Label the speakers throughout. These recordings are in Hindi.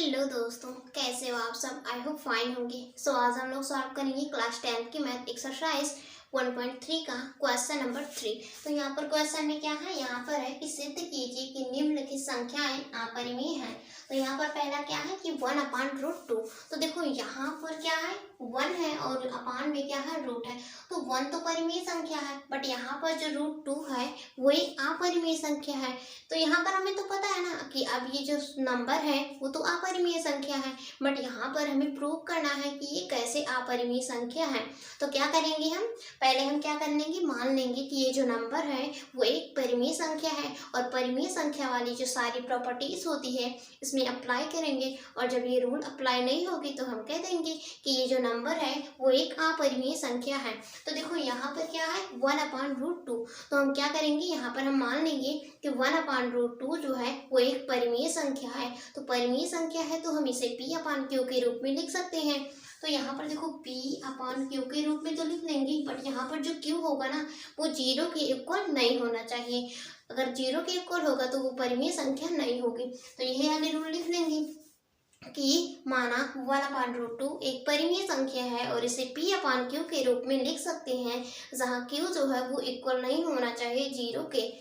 Speaker 1: हेलो दोस्तों, कैसे हो आप सब। आई होप फाइन होंगे। आज हम लोग सॉल्व करेंगे क्लास 10 की मैथ एक्सरसाइज 1.3 का क्वेश्चन नंबर 3। तो यहाँ पर क्वेश्चन में क्या है, यहाँ पर है कि सिद्ध कीजिए कि निम्नलिखित संख्याएं अपरिमेय हैं। तो यहाँ पर पहला क्या है कि 1/√2। तो देखो यहाँ पर क्या है, 1 है और अपान में क्या है, रूट है। तो 1 तो परिमेय संख्या है, बट यहाँ पर जो √2 है वो एक अपरिमेय संख्या है। तो यहाँ पर हमें तो पता है ना कि अब ये जो नंबर है वो तो अपरिमेय संख्या है, बट यहाँ पर हमें प्रूव करना है कि ये कैसे अपरिमेय संख्या है। तो क्या करेंगे हम, पहले हम क्या कर लेंगे, मान लेंगे कि ये जो नंबर है वो एक परिमेय संख्या है और परिमेय संख्या वाली जो सारी प्रॉपर्टीज होती है इसमें अप्लाई करेंगे। और जब ये रूल अप्लाई नहीं होगी तो हम कह देंगे कि ये जो नंबर है वो एक अपरिमेय संख्या है। तो देखो यहाँ पर क्या है, 1/√2। तो हम क्या करेंगे, यहाँ पर हम मान लेंगे कि 1/√2 जो है वो एक परिमेय संख्या है। तो परिमेय संख्या है तो हम इसे P/Q के रूप में लिख सकते हैं। तो यहाँ पर देखो P/Q के रूप में तो लिख लेंगे, बट यहाँ पर जो Q होगा ना वो 0 के इक्वल नहीं होना चाहिए। अगर 0 के इक्वल होगा तो वो परिमेय संख्या नहीं होगी। तो यही वाले रूल लिख लेंगे कि माना 1/√2 एक परिमेय संख्या है और इसे P/Q के रूप में लिख सकते हैं, जहाँ Q जो है वो इक्वल नहीं होना चाहिए 0 के।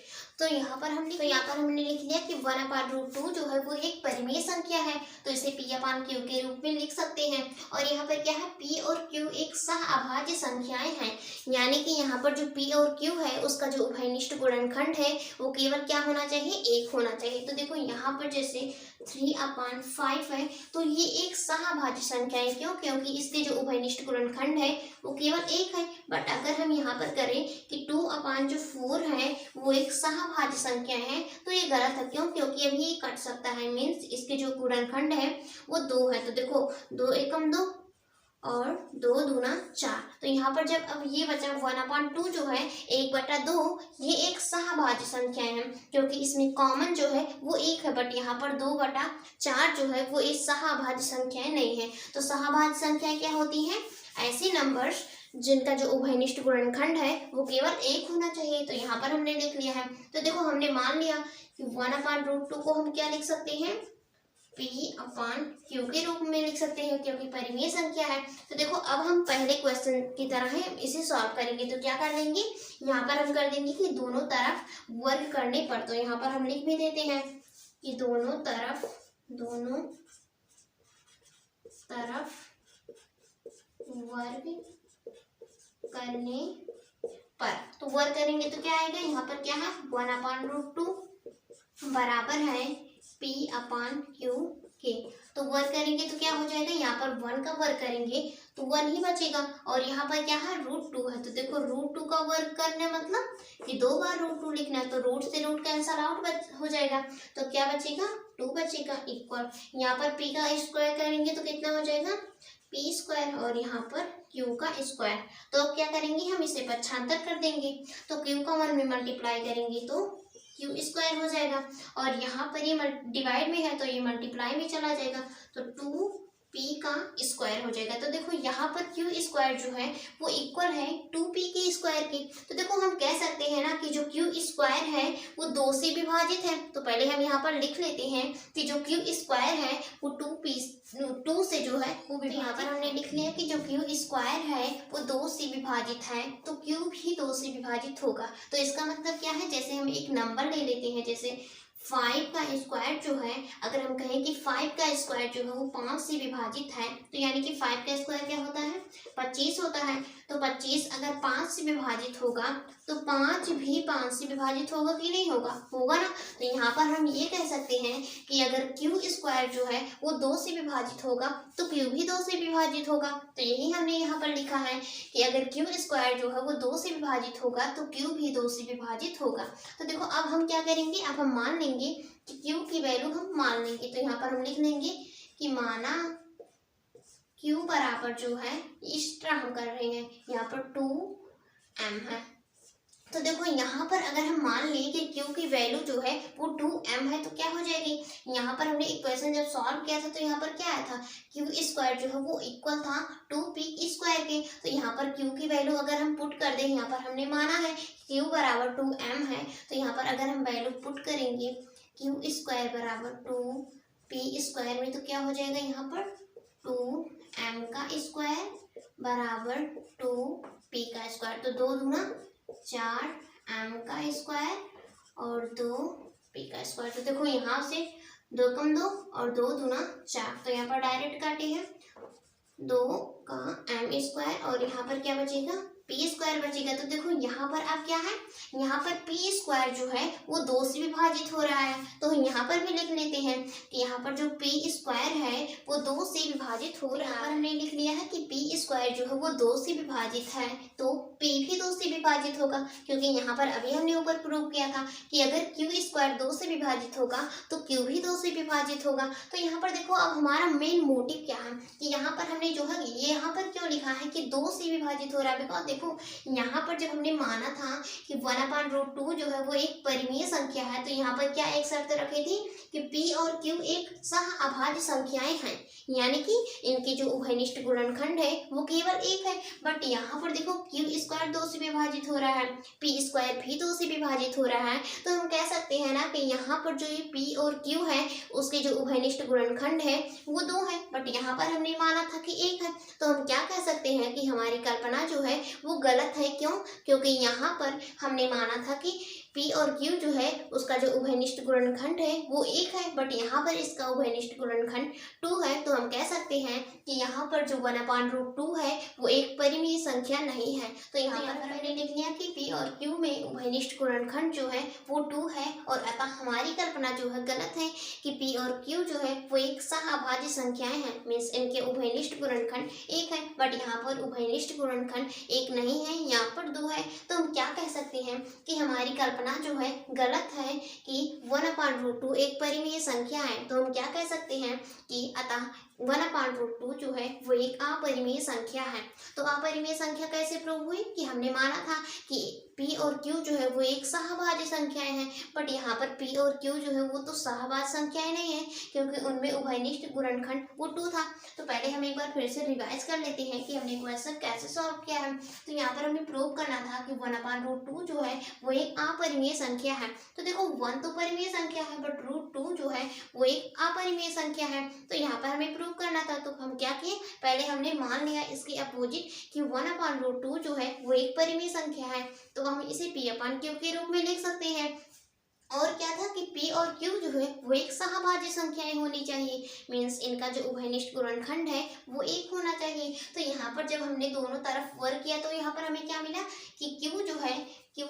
Speaker 1: तो यहाँ पर हमने लिख लिया कि 1/√2 जो है वो एक परिमेय संख्या है, तो इसे P/Q के रूप में लिख सकते हैं। और यहाँ पर क्या है, P और Q एक सहअभाज्य संख्याएं हैं, यानी कि यहाँ पर जो P और Q है उसका जो उभयनिष्ठ गुणनखंड है वो केवल क्या होना चाहिए, 1 होना चाहिए। तो देखो यहाँ पर जैसे 3/5 है तो ये एक सहअभाज्य संख्या है। क्यों, क्योंकि इसके जो उभयनिष्ठ गुणनखंड है वो केवल 1 है। बट अगर हम यहाँ पर करें कि 2/4 है वो एक सहअभाज्य संख्या है तो ये गलत है। क्यों, क्योंकि अभी ये कट सकता है, मीन्स इसके जो गुणनखंड है वो 2 है। तो देखो 2 एकम 2 और 2 दूना 4। तो यहाँ पर जब अब ये बचा 1/2 जो है 1/2, ये एक सहभाज्य संख्या है क्योंकि इसमें कॉमन जो है वो 1 है, बट यहाँ पर 2/4 जो है वो एक सहभाज्य संख्याएं नहीं है। तो सहभाज्य संख्याएं क्या होती हैं, ऐसी नंबर्स जिनका जो उभयनिष्ठ गुणनखंड है वो केवल 1 होना चाहिए। तो यहाँ पर हमने लिख लिया है। तो देखो हमने मान लिया कि 1/√2 को हम क्या लिख सकते हैं, P/Q के रूप में लिख सकते हैं क्योंकि परिमेय संख्या है। तो देखो अब हम पहले क्वेश्चन की तरह है इसे सॉल्व करेंगे। तो क्या कर लेंगे, यहाँ पर हम कर देंगे कि दोनों तरफ वर्ग करने पर। तो यहाँ पर हम लिख भी देते हैं कि दोनों तरफ वर्ग करने पर। तो वर्ग करेंगे तो क्या आएगा, यहाँ पर क्या है, 1/√2 बराबर है P/Q के। तो वर्ग करेंगे तो क्या हो जाएगा, यहाँ पर 1 का वर्ग करेंगे तो 1 ही बचेगा और यहाँ पर क्या है, √2 है। तो देखो √2 का वर्ग करने मतलब कि 2 बार √2 लिखना है, तो रूट से रूट कैंसल आउट हो जाएगा। तो क्या बचेगा, 2 बचेगा इक्वल। यहाँ पर P का स्क्वायर करेंगे तो कितना हो जाएगा, P² और यहाँ पर Q का स्क्वायर। तो अब क्या करेंगे, हम इसे पक्षांतर कर देंगे। तो Q का 1 में मल्टीप्लाई करेंगे तो Q² हो जाएगा और यहाँ पर ये डिवाइड में है तो ये मल्टीप्लाई में चला जाएगा तो 2P का स्क्वायर हो जाएगा। तो देखो यहाँ पर Q² जो है वो इक्वल है 2P के स्क्वायर के। तो देखो हम कह सकते हैं ना कि जो Q² है वो 2 से विभाजित है। तो पहले हम यहाँ पर लिख लेते हैं कि जो Q² है वो 2 से जो है वो भी, यहाँ पर हमने लिख लिया कि जो Q² है वो 2 से विभाजित है तो Q भी 2 से विभाजित होगा। तो इसका मतलब क्या है, जैसे हम एक नंबर ले लेते हैं, जैसे 5 का स्क्वायर जो है, अगर हम कहें कि 5 का स्क्वायर जो है वो 5 से विभाजित है तो यानी कि 5 का स्क्वायर क्या होता है, 25 होता है। तो 25 अगर 5 से विभाजित होगा तो 5 भी 5 से विभाजित होगा कि नहीं होगा, होगा ना। तो यहाँ पर हम ये कह सकते हैं कि अगर Q² जो है वो 2 से विभाजित होगा तो Q भी 2 से विभाजित होगा। तो यही हमने यहाँ पर लिखा है कि अगर Q² जो है वो 2 से विभाजित होगा तो Q भी 2 से विभाजित होगा। तो देखो अब हम क्या करेंगे, अब हम मान लेंगे कि Q की वैल्यू हम मान लेंगे। तो यहाँ पर हम लिख लेंगे कि माना Q बराबर जो है, इस तरह हम कर रहे हैं, यहाँ पर 2m है। तो देखो यहाँ पर अगर हम मान लें कि Q की वैल्यू जो है वो 2m है तो क्या हो जाएगी, यहाँ पर हमने इक्वेशन जब सॉल्व किया था तो यहाँ पर क्या आया था, Q² जो है वो इक्वल था 2P² के। तो यहाँ पर Q की वैल्यू अगर हम पुट कर दें, यहाँ पर हमने माना है Q बराबर 2m है, तो यहाँ पर अगर हम वैल्यू पुट करेंगे Q² बराबर 2 पी स्क्वायर में तो क्या हो जाएगा यहाँ पर 2m का स्क्वायर बराबर 2p का स्क्वायर, तो 2 दूना 4m का स्क्वायर और 2p का स्क्वायर। तो देखो यहाँ से 2 कम 2 और 2 दूना 4, तो यहाँ पर डायरेक्ट काटे हैं 2 का m स्क्वायर और यहाँ पर क्या बचेगा पी स्क्वायर बचेगा। तो देखो यहाँ पर अब क्या है, यहाँ पर पी स्क्वायर जो है वो 2 से विभाजित हो रहा है, तो यहाँ पर भी लिख लेते हैं कि यहाँ पर जो पी स्क्वायर है वो 2 से विभाजित हो रहा है। हमने लिख लिया है कि पी स्क्वायर जो है वो 2 से विभाजित है, तो पी भी 2 से विभाजित होगा, क्योंकि यहाँ पर अभी हमने ऊपर प्रूव किया था कि अगर क्यू स्क्वायर 2 से विभाजित होगा तो क्यू भी 2 से विभाजित होगा। तो यहाँ पर देखो अब हमारा मेन मोटिव क्या है कि यहाँ पर हमने जो है ये यहाँ पर क्यों लिखा है कि 2 से विभाजित हो रहा है, बिकॉज देखो यहाँ पर जब हमने माना था कि 1/√2 जो है वो एक परिमेय संख्या है, तो यहाँ पर क्या एक शर्त रखी थी कि p और q एक सह अभाज्य संख्याएं हैं, यानी कि इनके जो उभयनिष्ठ गुणनखंड है वो केवल एक है। बट यहाँ पर देखो q स्क्वायर 2 से विभाजित हो रहा है, p स्क्वायर भी 2 से विभाजित हो रहा है, तो हम कह सकते हैं ना कि यहाँ पर जो ये p और q है उसके जो उभयनिष्ठ गुणनखंड है वो 2 है, बट यहाँ पर हमने माना था कि 1 है। तो हम क्या कह सकते हैं कि हमारी कल्पना जो है वो गलत है। क्यों? क्योंकि यहाँ पर हमने माना था कि P और Q जो है उसका जो उभयनिष्ठ गुणनखंड है वो 1 है, बट यहाँ पर इसका उभयनिष्ठ गुणनखंड 2 है, तो हम कह सकते हैं कि यहाँ पर जो 1/√2 है वो एक परिमेय संख्या नहीं है। तो यहाँ पर हमने लिख लिया कि P और Q में उभयनिष्ठ गुणनखंड जो है वो 2 है, और अतः हमारी कल्पना जो है गलत है कि P और Q जो है वो एक सहअभाज्य संख्याएं हैं, मीन्स इनके उभयनिष्ठ गुणनखंड 1 है, बट यहाँ पर उभयनिष्ठ गुणनखंड 1 नहीं है, यहाँ पर 2 है। तो हम क्या कह सकते हैं कि हमारी कल्पना जो है गलत है कि 1/√2 एक परिमेय संख्या है। तो हम क्या कह सकते हैं कि अतः 1/√2 जो है वो एक अपरिमेय संख्या है। तो अपरिमेय संख्या कैसे प्रूव हुई कि हमने माना था कि P और Q जो है वो एक सहभाज्य संख्याएं हैं, बट यहाँ पर P और Q जो है वो तो सहभाज्य संख्याएं नहीं है, क्योंकि उनमें उभयनिष्ठ गुणनखंड वो 2 था। तो पहले हम एक बार फिर से रिवाइज कर लेते हैं कि हमने क्वेश्चन कैसे सॉल्व किया है। तो यहाँ पर हमें प्रूव करना था कि 1/√2 जो है वो एक अपरिमेय संख्या है। तो देखो 1 तो परिमेय संख्या है, बट √2 जो है वो एक अपरिमेय संख्या है। तो यहाँ पर हमें प्रूव करना था, तो हम क्या किए, पहले हमने मान लिया इसके अपोजिट कि 1/√2 जो है वो एक परिमेय संख्या है, तो हम इसे P/Q के रूप में लिख सकते हैं। और क्या था कि P और Q जो है वो एक सहभाज्य संख्याएं होनी चाहिए, मीन्स इनका जो उभयनिष्ठ गुणनखंड है वो 1 होना चाहिए। तो यहाँ पर जब हमने दोनों तरफ वर्क किया तो यहाँ पर हमें क्या मिला कि Q जो है Q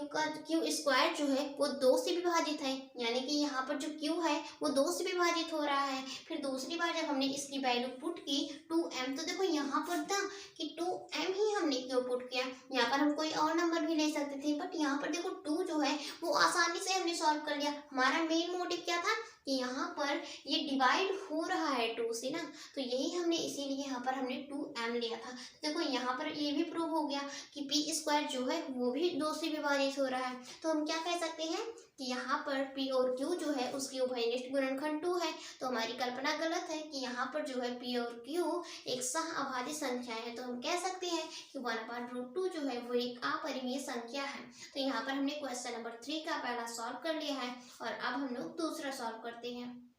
Speaker 1: स्क्वायर जो है वो 2 से विभाजित है, यानी कि यहाँ पर जो Q है वो 2 से विभाजित हो रहा है। फिर दूसरी बार जब हमने इसकी वैल्यू पुट की 2m, तो देखो यहाँ पर था कि 2m ही हमने क्यों पुट किया, यहाँ पर हम कोई और नंबर भी ले सकते थे, बट यहाँ पर देखो 2 जो है वो आसानी से हमने सॉल्व कर लिया। हमारा मेन मोटिव क्या था कि यहाँ पर ये डिवाइड हो रहा है 2 से ना, तो यही हमने इसीलिए यहाँ पर हमने 2m लिया था। देखो यहाँ पर ये भी प्रूव हो गया कि P स्क्वायर जो है वो भी 2 से विभाजित हो रहा है। तो हम क्या कह सकते हैं कि यहाँ पर P और Q जो है उसकी उभयनिष्ठ गुणनखंड 2 है। तो हमारी कल्पना गलत है कि यहाँ पर जो है P और Q एक सहअभाज्य संख्याएं है। तो हम कह सकते हैं कि 1/√2 जो है वो एक अपरिमेय संख्या है। तो यहाँ पर हमने क्वेश्चन नंबर 3 का पहला सॉल्व कर लिया है, और अब हम लोग दूसरा सॉल्व करते हैं।